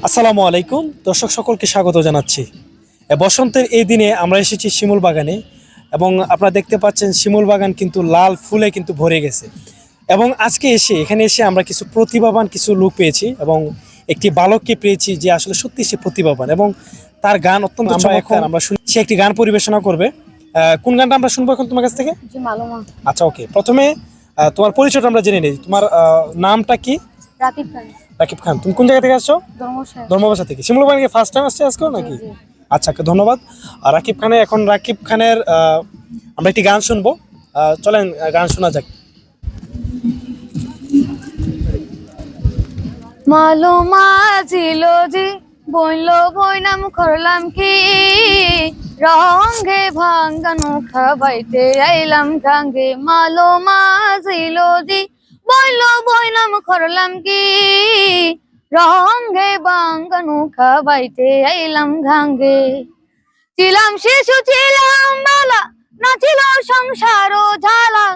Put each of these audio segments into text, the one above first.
আসসালামু আলাইকুম দর্শক সকলকে স্বাগত জানাচ্ছি। বসন্তের এই দিনে আমরা এসেছি শিমুল বাগানে এবং আপনারা দেখতে পাচ্ছেন শিমুল বাগান কিন্তু লাল ফুলে কিন্তু ভরে গেছে। এবং আজকে এখানে এসে আমরা কিছু প্রতিভাবান কিছু লোক পেয়েছি এবং একটি বালককে পেয়েছি যে আসলে সত্যি সে প্রতিভাবান এবং তার গান অত্যন্ত চমৎকার। আমরা শুনি সে একটি গান পরিবেশনা করবে। কোন গানটা আমরা শুনবো এখন তোমার কাছ থেকে? আচ্ছা, ওকে। প্রথমে তোমার পরিচয়টা আমরা জেনে নিই। তোমার নামটা কি? রাকিব খান। রাকিব খান, তুমি কোন জায়গা থেকে আসছো? ধর্মসায়। ধর্মবাসা থেকে। শিমুল বাগানে ফার্স্ট টাইম আসছে আজকে নাকি? জি। আচ্ছা, ধন্যবাদ। আর রাকিব খানের আমরা একটি গান শুনবো। চলেন গান শোনা যাক। মালো মাঝিল জি বইল বইনাম করলাম কি রঙে ভাঙ্গানো খাবাইতে আইলাম গাঙ্গে। মালো মাঝিল জি বইল বইনাম করলাম কি রঙে ভাঙ্গানো খাবাইতে আইলাম গাঙ্গে। ছিলাম শিশু ছিলাম বালা নাচিল সংসার ঝালা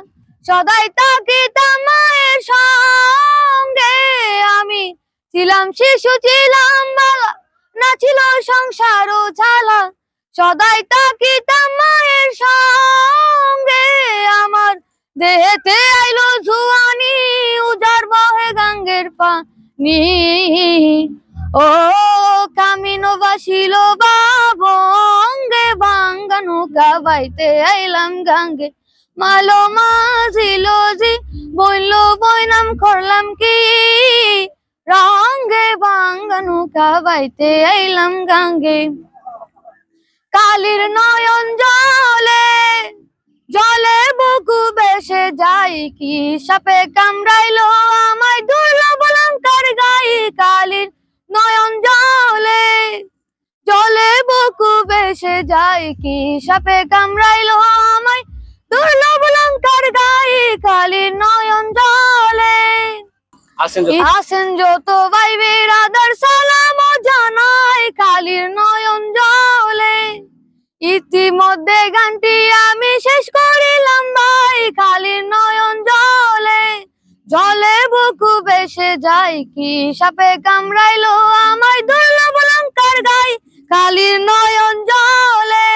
সদাই তাকিতাম মায়ের সঙ্গে। আমি ছিলাম শিশু ছিলাম বালা নাচিল সংসার ঝালা সদাই তাকিতাম মায়ের সঙ্গে। আমার দেহেতে আইলো জুয়ানি উজার বহে গাঙ্গের পানি। ও কামিনো বাসিল বাবঙ্গে বাঙ্গানো গাবাইতে আইলাম গাঙ্গে। মালো মাঝিল জি বইল বইনাম করলাম কি রঙে বাঙ্গানো গাবাইতে আইলাম গাঙ্গে। কালির নয়ন জলে জলে বুকু বেসে যাই কি সাপে কামড়াইলো আমায় দুর্লভ অলংকার গাই। কালির নয়ন জলে জলে বুকু বেসে যাই কি সাপে কামড়াইলো আমায় দুর্লভ অলংকার গাই। কালির নয়ন জলে আসেন যত ভাই বিরাদার সালাম জানাই কালির নয়ন জলে। ইতিমধ্যে গানটি আমি শেষ করিলাম ভাই। কালির নয়ন জলে জলে বুকু বেসে যাই কি সাপে কামড়াইলো আমায় দুর্লভ অলংকার গাই। কালির নয়ন জলে।